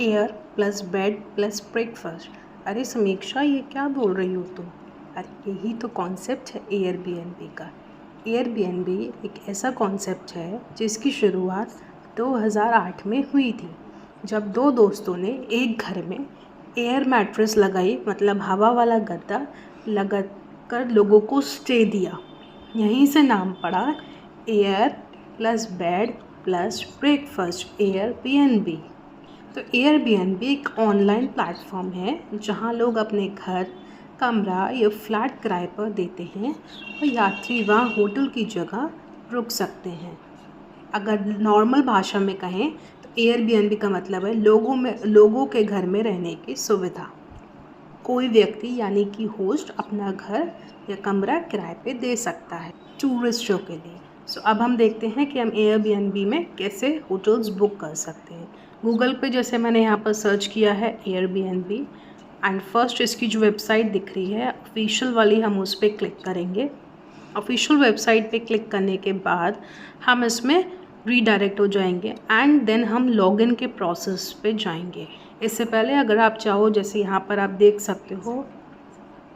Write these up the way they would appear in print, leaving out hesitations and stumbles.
Air plus bed plus breakfast. अरे समीक्षा, ये क्या बोल रही हो तुम? अरे यही तो कॉन्सेप्ट है एयरबीएनबी का। एयरबीएनबी एक ऐसा कॉन्सेप्ट है जिसकी शुरुआत 2008 में हुई थी, जब दो दोस्तों ने एक घर में एयर मैट्रेस लगाई, मतलब हवा वाला गद्दा लगा कर लोगों को स्टे दिया। यहीं से नाम पड़ा air plus bed plus breakfast, Airbnb. तो एयरबीएनबी एक ऑनलाइन प्लेटफॉर्म है जहां लोग अपने घर, कमरा या फ्लैट किराए पर देते हैं और यात्री वहां होटल की जगह रुक सकते हैं। अगर नॉर्मल भाषा में कहें तो एयरबीएनबी का मतलब है लोगों के घर में रहने की सुविधा। कोई व्यक्ति यानी कि होस्ट अपना घर या कमरा किराए पे दे सकता है टूरिस्टों के लिए। सो अब हम देखते हैं कि हम एयरबीएनबी में कैसे होटल्स बुक कर सकते हैं। गूगल पे जैसे मैंने यहाँ पर सर्च किया है एयरबीएनबी, एंड फर्स्ट इसकी जो वेबसाइट दिख रही है ऑफिशियल वाली, हम उस पर क्लिक करेंगे। ऑफिशियल वेबसाइट पे क्लिक करने के बाद हम इसमें रीडायरेक्ट हो जाएंगे एंड देन हम लॉगिन के प्रोसेस पे जाएंगे। इससे पहले अगर आप चाहो, जैसे यहाँ पर आप देख सकते हो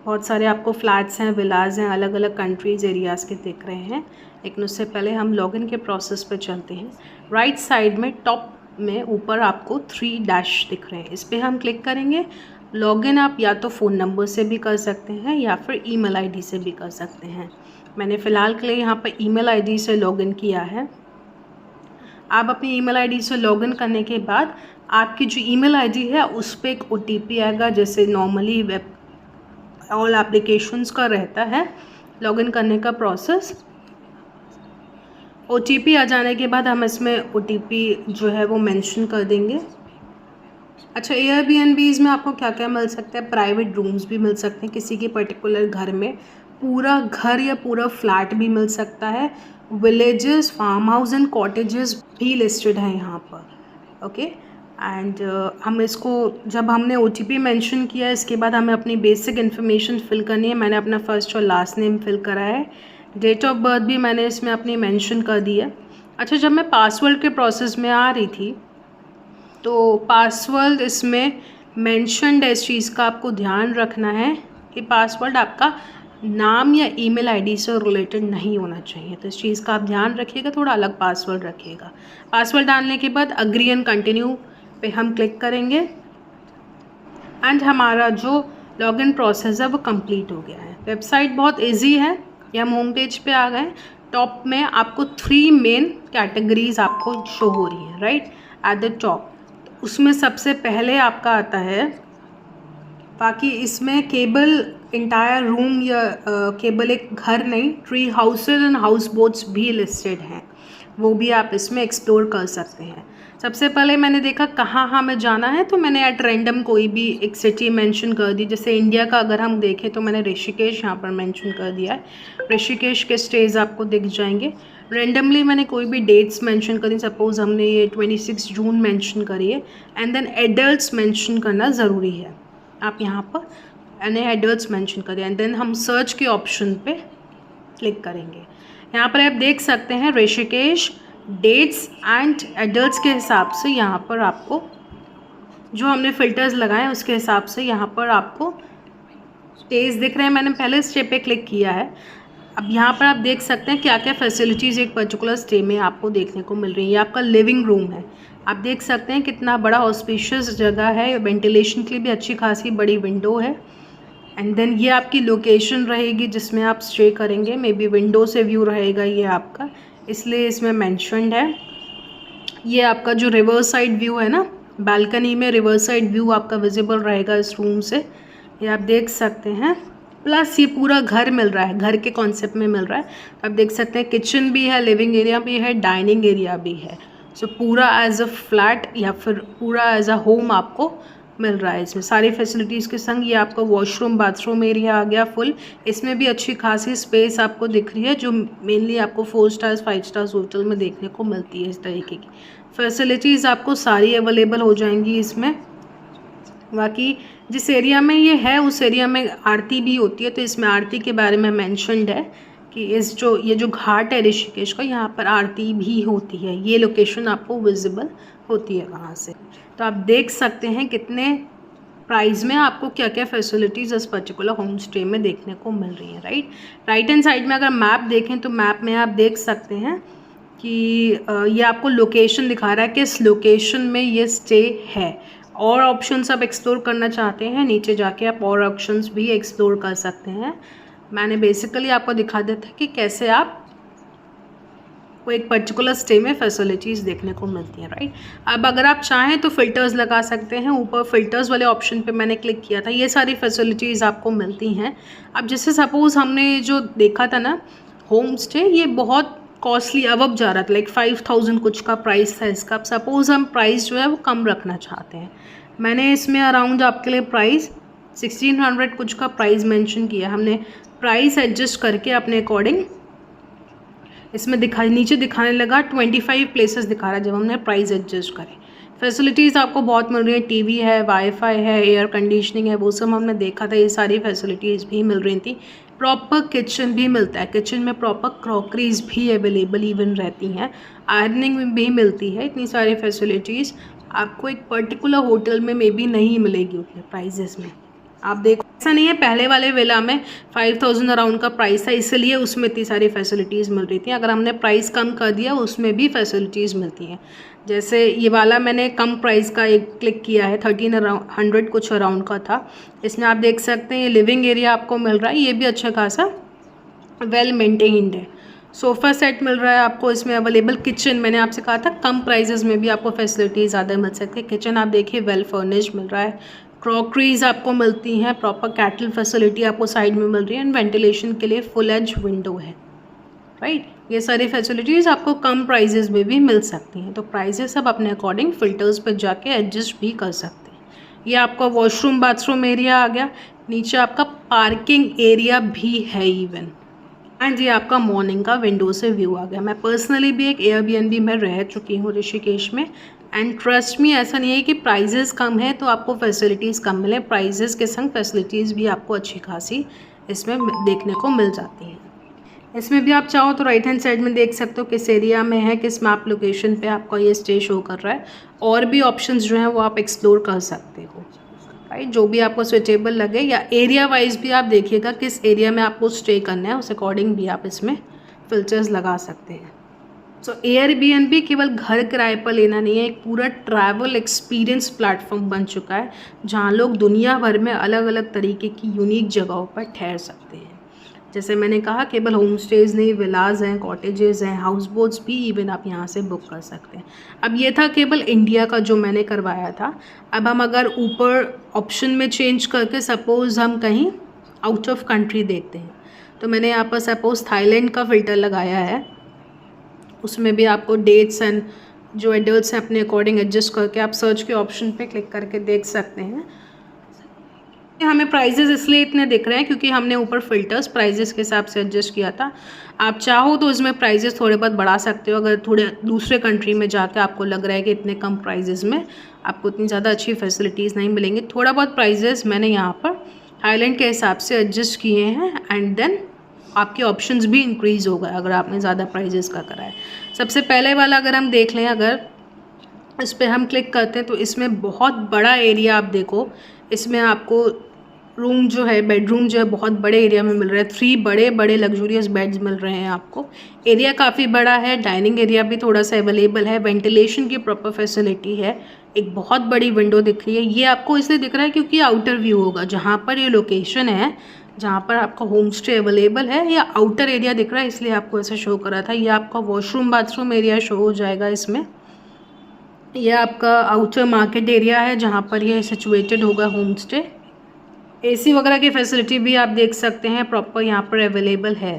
बहुत सारे आपको फ्लैट्स हैं, विलाज हैं, अलग अलग कंट्रीज़ एरियाज़ के दिख रहे हैं। लेकिन उससे पहले हम लॉगिन के प्रोसेस पे चलते हैं। राइट साइड में टॉप में ऊपर आपको 3 डैश दिख रहे हैं, इस पर हम क्लिक करेंगे। लॉगिन आप या तो फ़ोन नंबर से भी कर सकते हैं या फिर ईमेल आईडी से भी कर सकते हैं। मैंने फ़िलहाल के लिए यहाँ पर ईमेल आईडी से लॉगिन किया है। आप अपनी ईमेल आईडी से लॉगिन करने के बाद आपकी जो ईमेल आईडी है उस पर एक OTP आएगा, जैसे नॉर्मली वेब ऑल एप्लीकेशंस का रहता है लॉगिन करने का प्रोसेस। OTP आ जाने के बाद हम इसमें OTP जो है वो मेंशन कर देंगे। अच्छा, एयरबीएनबीज़ में आपको क्या क्या मिल सकता है? प्राइवेट रूम्स भी मिल सकते हैं किसी के पर्टिकुलर घर में, पूरा घर या पूरा फ्लैट भी मिल सकता है। Villages, farm house and cottages भी लिस्टेड हैं यहाँ पर। ओके, एंड हम इसको जब हमने OTP मेंशन किया, इसके बाद हमें अपनी बेसिक इन्फॉर्मेशन फिल करनी है। मैंने अपना फर्स्ट और लास्ट नेम फिल करा है। डेट ऑफ बर्थ भी मैंने इसमें अपनी मेंशन कर दी है। अच्छा, जब मैं पासवर्ड के प्रोसेस में आ रही थी तो पासवर्ड इसमें मेंशनड है। इस चीज़ का आपको ध्यान रखना है कि पासवर्ड आपका नाम या ईमेल आईडी से रिलेटेड नहीं होना चाहिए, तो इस चीज़ का आप ध्यान रखिएगा, थोड़ा अलग पासवर्ड रखिएगा। पासवर्ड डालने के बाद अग्री एंड कंटिन्यू पे हम क्लिक करेंगे एंड हमारा जो लॉगिन प्रोसेस है वो कंप्लीट हो गया है। वेबसाइट बहुत इजी है। ये हम होम पेज पे आ गए। टॉप में आपको 3 मेन कैटेगरीज आपको शो हो रही है, राइट एट द टॉप। उसमें सबसे पहले आपका आता है, बाकी इसमें केबल इंटायर रूम या केबल एक घर नहीं, tree houses and house boats भी लिस्टेड हैं, वो भी आप इसमें एक्सप्लोर कर सकते हैं। सबसे पहले मैंने देखा कहाँ हमें जाना है, तो मैंने एट रैंडम कोई भी एक सिटी मेंशन कर दी। जैसे इंडिया का अगर हम देखें तो मैंने ऋषिकेश यहाँ पर मेंशन कर दिया है। ऋषिकेश के स्टेज आपको दिख जाएंगे। रेंडमली मैंने कोई भी डेट्स मेंशन करी, सपोज हमने ये 26 जून मेंशन करी है, एंड देन एडल्ट्स मेंशन करना ज़रूरी है। आप यहाँ पर यानी एडल्ट्स मेंशन करें एंड देन हम सर्च के ऑप्शन पे क्लिक करेंगे। यहाँ पर आप देख सकते हैं ऋषिकेश डेट्स एंड एडल्ट्स के हिसाब से यहाँ पर आपको जो हमने फ़िल्टर्स लगाए हैं उसके हिसाब से यहाँ पर आपको स्टेज दिख रहे हैं। मैंने पहले स्टे पे क्लिक किया है। अब यहाँ पर आप देख सकते हैं क्या क्या फैसिलिटीज़ एक पर्टिकुलर स्टे में आपको देखने को मिल रही है। ये आपका लिविंग रूम है, आप देख सकते हैं कितना बड़ा ऑस्पिशियस जगह है। वेंटिलेशन के लिए भी अच्छी खासी बड़ी विंडो है। एंड देन ये आपकी लोकेशन रहेगी जिसमें आप स्टे करेंगे, मे बी विंडो से व्यू रहेगा ये आपका, इसलिए इसमें मेंशन्ड है। ये आपका जो रिवर साइड व्यू है ना, बालकनी में रिवर साइड व्यू आपका विजिबल रहेगा इस रूम से, ये आप देख सकते हैं। प्लस ये पूरा घर मिल रहा है, घर के कॉन्सेप्ट में मिल रहा है। आप देख सकते हैं किचन भी है, लिविंग एरिया भी है, डाइनिंग एरिया भी है। सो पूरा एज अ फ्लैट या फिर पूरा एज अ होम आपको मिल रहा है। इसमें सारी फैसिलिटीज़ के संग ये आपका वॉशरूम बाथरूम एरिया आ गया फुल। इसमें भी अच्छी खासी स्पेस आपको दिख रही है जो मेनली आपको 4 स्टार्स 5 स्टार्स होटल में देखने को मिलती है। इस तरीके की फैसिलिटीज़ आपको सारी अवेलेबल हो जाएंगी इसमें। बाकी जिस एरिया में ये है उस एरिया में आरती भी होती है, तो इसमें आरती के बारे में मेंशन्ड है कि ये जो घाट है ऋषिकेश का, यहाँ पर आरती भी होती है। ये लोकेशन आपको विजिबल होती है कहाँ से। तो आप देख सकते हैं कितने प्राइस में आपको क्या क्या फैसिलिटीज़ इस पर्टिकुलर होम स्टे में देखने को मिल रही हैं, राइट हैंड साइड में अगर मैप देखें तो मैप में आप देख सकते हैं कि ये आपको लोकेशन दिखा रहा है कि इस लोकेशन में ये स्टे है। और ऑप्शंस आप एक्सप्लोर करना चाहते हैं, नीचे जाके आप और ऑप्शंस भी एक्सप्लोर कर सकते हैं। मैंने बेसिकली आपको दिखा दिया था कि कैसे आप को एक पर्टिकुलर स्टे में फैसिलिटीज़ देखने को मिलती हैं, राइट। अब अगर आप चाहें तो फ़िल्टर्स लगा सकते हैं। ऊपर फ़िल्टर्स वाले ऑप्शन पे मैंने क्लिक किया था, ये सारी फैसिलिटीज़ आपको मिलती हैं। अब जैसे सपोज़ हमने जो देखा था ना होम स्टे, ये बहुत कॉस्टली अब जा रहा था, लाइक 5000 कुछ का प्राइस था इसका। अब सपोज़ हम प्राइस जो है वो कम रखना चाहते हैं, मैंने इसमें अराउंड आपके लिए प्राइस 1600 कुछ का प्राइस मेंशन किया। हमने प्राइस एडजस्ट करके अपने अकॉर्डिंग इसमें नीचे दिखाने लगा 25 प्लेसेस दिखा रहा है जब हमने प्राइस एडजस्ट करे। फैसिलिटीज़ आपको बहुत मिल रही है, टीवी है, वाईफाई है, एयर कंडीशनिंग है, वो सब हमने देखा था, ये सारी फैसिलिटीज़ भी मिल रही थी। प्रॉपर किचन भी मिलता है, किचन में प्रॉपर क्रॉकरीज भी अवेलेबल इवन रहती हैं, आयरनिंग भी मिलती है। इतनी सारी फैसिलिटीज़ आपको एक पर्टिकुलर होटल में मे बी नहीं मिलेगी उतने प्राइजेस में। आप देखो ऐसा नहीं है, पहले वाले विला में 5000 अराउंड का प्राइस था, इसलिए उसमें इतनी सारी फैसिलिटीज़ मिल रही थी। अगर हमने प्राइस कम कर दिया उसमें भी फैसिलिटीज़ मिलती हैं। जैसे ये वाला मैंने कम प्राइस का एक क्लिक किया है, 1300 कुछ अराउंड का था। इसमें आप देख सकते हैं ये लिविंग एरिया आपको मिल रहा है, ये भी अच्छा खासा वेल मेंटेन्ड है। सोफ़ा सेट मिल रहा है आपको इसमें अवेलेबल। किचन मैंने आपसे कहा था कम प्राइजेस में भी आपको फैसिलिटीज़ ज़्यादा मिल सकती है। किचन आप देखिए वेल फर्निश्ड मिल रहा है, क्रॉकरीज आपको मिलती हैं, प्रॉपर कैटल फैसिलिटी आपको साइड में मिल रही है, एंड वेंटिलेशन के लिए फुल एज विंडो है, राइट। ये सारी फैसिलिटीज़ आपको कम प्राइजेस में भी मिल सकती हैं। तो प्राइजेस आप अपने अकॉर्डिंग फ़िल्टर्स पर जाके एडजस्ट भी कर सकते हैं। ये आपका वॉशरूम बाथरूम एरिया आ गया, नीचे आपका पार्किंग एरिया भी है इवन, एंड ये आपका मॉर्निंग का विंडो से व्यू आ गया। मैं पर्सनली भी एक एयरबीएनबी में रह चुकी हूँ ऋषिकेश में, एंड ट्रस्ट मी ऐसा नहीं है कि प्राइजेस कम है तो आपको फैसिलिटीज़ कम मिले, प्राइजेस के संग फैसिलिटीज़ भी आपको अच्छी खासी इसमें देखने को मिल जाती हैं। इसमें भी आप चाहो तो राइट हैंड साइड में देख सकते हो किस एरिया में है, किस मैप लोकेशन पे आपका ये स्टे शो कर रहा है, और भी ऑप्शंस जो हैं वो आप एक्सप्लोर कर सकते हो, राइट। जो भी आपको सुटेबल लगे, या एरिया वाइज भी आप देखिएगा किस एरिया में आपको स्टे करना है, उस अकॉर्डिंग भी आप इसमें फ़िल्टर्स लगा सकते हैं। सो एयरबीएनबी केवल घर किराए पर लेना नहीं है, एक पूरा ट्रैवल एक्सपीरियंस प्लेटफॉर्म बन चुका है जहाँ लोग दुनिया भर में अलग अलग तरीके की यूनिक जगहों पर ठहर सकते हैं। जैसे मैंने कहा केवल होम स्टेज़ नहीं, विलाज हैं, कॉटेजेस हैं, हाउस बोट्स भी इवन आप यहाँ से बुक कर सकते हैं। अब ये था केवल इंडिया का जो मैंने करवाया था। अब हम अगर ऊपर ऑप्शन में चेंज करके सपोज़ हम कहीं आउट ऑफ कंट्री देखते हैं, तो मैंने यहाँ पर सपोज़ थाईलैंड का फ़िल्टर लगाया है। उसमें भी आपको डेट्स एंड जो एडल्ट्स हैं अपने अकॉर्डिंग एडजस्ट करके आप सर्च के ऑप्शन पे क्लिक करके देख सकते हैं। हमें प्राइजेस इसलिए इतने दिख रहे हैं क्योंकि हमने ऊपर फ़िल्टर्स प्राइजेस के हिसाब से एडजस्ट किया था। आप चाहो तो इसमें प्राइजेस थोड़े बहुत बढ़ा सकते हो, अगर थोड़े दूसरे कंट्री में जाकर आपको लग रहा है कि इतने कम प्राइजेस में आपको इतनी ज़्यादा अच्छी फैसिलिटीज़ नहीं मिलेंगी। थोड़ा बहुत प्राइजेस मैंने यहाँ पर थाईलैंड के हिसाब से एडजस्ट किए हैं, एंड देन आपके ऑप्शंस भी इंक्रीज़ हो गए अगर आपने ज़्यादा प्राइजेस का करा है। सबसे पहले वाला अगर हम देख लें, अगर इस पर हम क्लिक करते हैं तो इसमें बहुत बड़ा एरिया आप देखो, इसमें आपको रूम जो है, बेडरूम जो है बहुत बड़े एरिया में मिल रहा है। 3 बड़े बड़े लग्जूरियस बेड्स मिल रहे हैं आपको। एरिया काफ़ी बड़ा है, डाइनिंग एरिया भी थोड़ा सा अवेलेबल है, वेंटिलेशन की प्रॉपर फैसिलिटी है, एक बहुत बड़ी विंडो दिख रही है। ये आपको इसलिए दिख रहा है क्योंकि आउटर व्यू होगा, जहाँ पर ये लोकेशन है, जहाँ पर आपका होम स्टे अवेलेबल है, या आउटर एरिया दिख रहा है इसलिए आपको ऐसा शो कर रहा था। ये आपका वॉशरूम बाथरूम एरिया शो हो जाएगा इसमें। यह आपका आउटर मार्केट एरिया है जहाँ पर यह सिचुएटेड होगा होम स्टे। एसी वगैरह की फैसिलिटी भी आप देख सकते हैं प्रॉपर यहाँ पर अवेलेबल है,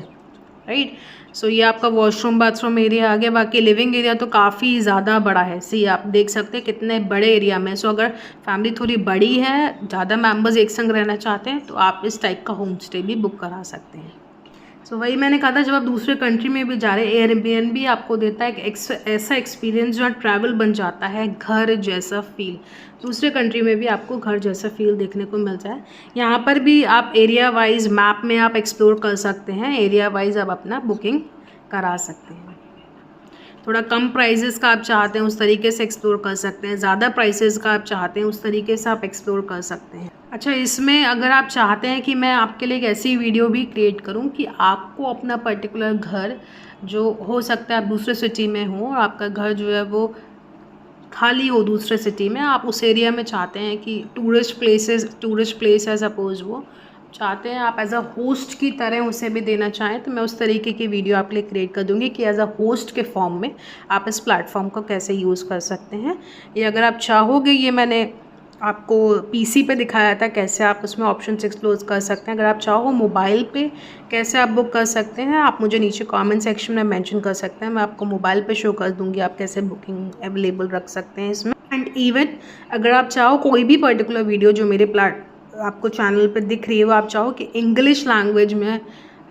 राइट। सो ये आपका वॉशरूम बाथरूम एरिया आ गया। बाकी लिविंग एरिया तो काफ़ी ज़्यादा बड़ा है, सी आप देख सकते हैं कितने बड़े एरिया में। सो अगर फैमिली थोड़ी बड़ी है, ज़्यादा मेंबर्स एक संग रहना चाहते हैं, तो आप इस टाइप का होम स्टे भी बुक करा सकते हैं। सो वही मैंने कहा था, जब आप दूसरे कंट्री में भी जा रहे हैं, एयरबीएनबी आपको देता है एक ऐसा एक्सपीरियंस जहाँ ट्रैवल बन जाता है घर जैसा फील। दूसरे कंट्री में भी आपको घर जैसा फील देखने को मिलता है। यहाँ पर भी आप एरिया वाइज मैप में आप एक्सप्लोर कर सकते हैं, एरिया वाइज आप अपना बुकिंग करा सकते हैं। थोड़ा कम प्राइसेस का आप चाहते हैं उस तरीके से एक्सप्लोर कर सकते हैं, ज़्यादा प्राइसेस का आप चाहते हैं उस तरीके से आप एक्सप्लोर कर सकते हैं। अच्छा, इसमें अगर आप चाहते हैं कि मैं आपके लिए एक ऐसी वीडियो भी क्रिएट करूं कि आपको अपना पर्टिकुलर घर जो हो सकता है आप दूसरे सिटी में हो और आपका घर जो है वो खाली हो दूसरे सिटी में, आप उस एरिया में चाहते हैं कि टूरिस्ट प्लेस है सपोज़, वो चाहते हैं आप एज अ होस्ट की तरह उसे भी देना चाहें, तो मैं उस तरीके की वीडियो आपके लिए क्रिएट कर दूंगी कि एज अ होस्ट के फॉर्म में आप इस प्लेटफॉर्म को कैसे यूज़ कर सकते हैं। ये अगर आप चाहोगे, ये मैंने आपको पीसी पे दिखाया था कैसे आप उसमें ऑप्शंस एक्सप्लोर कर सकते हैं। अगर आप चाहो मोबाइल पे कैसे आप बुक कर सकते हैं, आप मुझे नीचे कमेंट सेक्शन में मेंशन कर सकते हैं, मैं आपको मोबाइल पे शो कर दूंगी आप कैसे बुकिंग अवेलेबल रख सकते हैं इसमें। एंड इवन अगर आप चाहो कोई भी पर्टिकुलर वीडियो जो मेरे आपको चैनल पे दिख रही है वो आप चाहो कि इंग्लिश लैंग्वेज में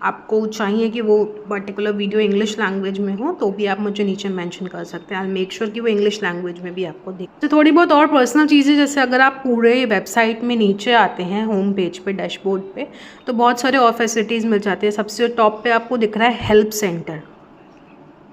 आपको चाहिए कि वो पर्टिकुलर वीडियो इंग्लिश लैंग्वेज में हो, तो भी आप मुझे नीचे मेंशन कर सकते हैं। आई मेक श्योर कि वो इंग्लिश लैंग्वेज में भी आपको दिखे। तो थोड़ी बहुत और पर्सनल चीज़ें, जैसे अगर आप पूरे वेबसाइट में नीचे आते हैं होम पेज पे, डैशबोर्ड पे, तो बहुत सारे और फैसिलिटीज़ मिल जाती है। सबसे टॉप पे आपको दिख रहा है हेल्प सेंटर,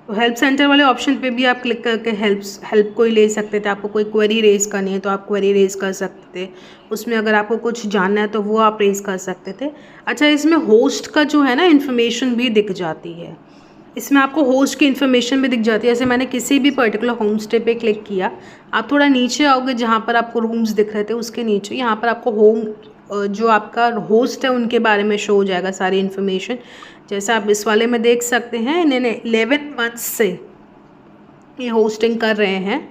तो हेल्प सेंटर वाले ऑप्शन पे भी आप क्लिक करके हेल्प को ही ले सकते थे। आपको कोई क्वेरी रेज़ करनी है तो आप क्वेरी रेज़ कर सकते थे, उसमें अगर आपको कुछ जानना है तो वो आप रेज़ कर सकते थे। अच्छा, इसमें होस्ट का जो है ना इन्फॉर्मेशन भी दिख जाती है, इसमें आपको होस्ट की इन्फॉर्मेशन भी दिख जाती है। जैसे मैंने किसी भी पर्टिकुलर होम स्टे पे क्लिक किया, आप थोड़ा नीचे आओगे जहाँ पर आपको रूम्स दिख रहे थे उसके नीचे यहाँ पर आपको होम जो आपका होस्ट है उनके बारे में शो हो जाएगा सारी इन्फॉर्मेशन। जैसा आप इस वाले में देख सकते हैं, इन्होंने 11 मंथ्स से ये होस्टिंग कर रहे हैं।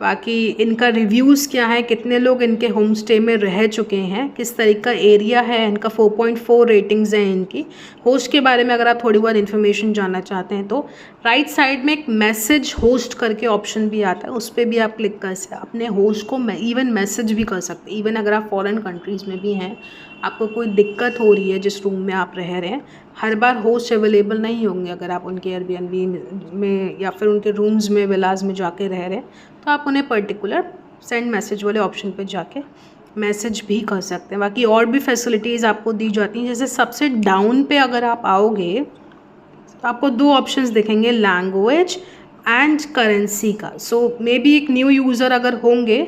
बाकी इनका रिव्यूज़ क्या है, कितने लोग इनके होम स्टे में रह चुके हैं, किस तरीके का एरिया है, इनका 4.4 रेटिंग्स हैं इनकी। होस्ट के बारे में अगर आप थोड़ी बहुत इन्फॉर्मेशन जानना चाहते हैं तो राइट साइड में एक मैसेज होस्ट करके ऑप्शन भी आता है, उस पर भी आप क्लिक कर सकते अपने होस्ट को इवन मैसेज भी कर सकते हैं। इवन अगर आप फॉरेन कंट्रीज़ में भी हैं, आपको कोई दिक्कत हो रही है जिस रूम में आप रह रहे हैं, हर बार होस्ट अवेलेबल नहीं होंगे अगर आप उनके एयरबीएनबी में या फिर उनके रूम्स में विलाज में जाके रह रहे हैं, तो आप उन्हें पर्टिकुलर सेंड मैसेज वाले ऑप्शन पे जाके मैसेज भी कर सकते हैं। बाकी और भी फैसिलिटीज़ आपको दी जाती हैं। जैसे सबसे डाउन पे अगर आप आओगे तो आपको 2 ऑप्शंस दिखेंगे, लैंग्वेज एंड करेंसी का। सो मे बी एक न्यू यूज़र अगर होंगे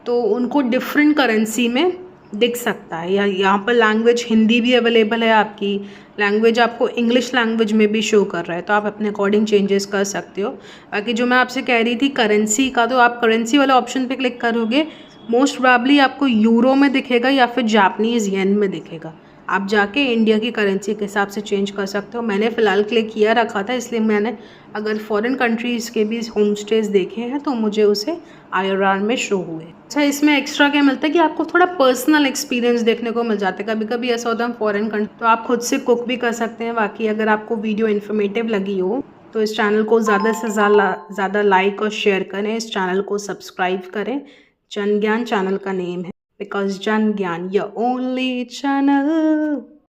तो उनको डिफरेंट करेंसी में दिख सकता है, या यहाँ पर लैंग्वेज हिंदी भी अवेलेबल है, आपकी लैंग्वेज आपको इंग्लिश लैंग्वेज में भी शो कर रहा है, तो आप अपने अकॉर्डिंग चेंजेस कर सकते हो। बाकी जो मैं आपसे कह रही थी करेंसी का, तो आप करेंसी वाले ऑप्शन पे क्लिक करोगे, मोस्ट प्रोबेबली आपको यूरो में दिखेगा या फिर जापानीज़ येन में दिखेगा। आप जाके इंडिया की करेंसी के हिसाब से चेंज कर सकते हो। मैंने फ़िलहाल क्लिक किया रखा था, इसलिए मैंने अगर फॉरेन कंट्रीज़ के भी होम स्टेज देखे हैं तो मुझे उसे IRR में शो हुए। अच्छा, इसमें एक्स्ट्रा क्या मिलता है कि आपको थोड़ा पर्सनल एक्सपीरियंस देखने को मिल जाता है। कभी कभी ऐसा होता है हम फॉरेन कंट्री तो आप खुद से कुक भी कर सकते हैं। बाकी अगर आपको वीडियो इन्फॉर्मेटिव लगी हो तो इस चैनल को ज़्यादा से ज़्यादा लाइक और शेयर करें, इस चैनल को सब्सक्राइब करें। जन ज्ञान चैनल का नेम है, बिकॉज जन ज्ञान योर ओनली चैनल।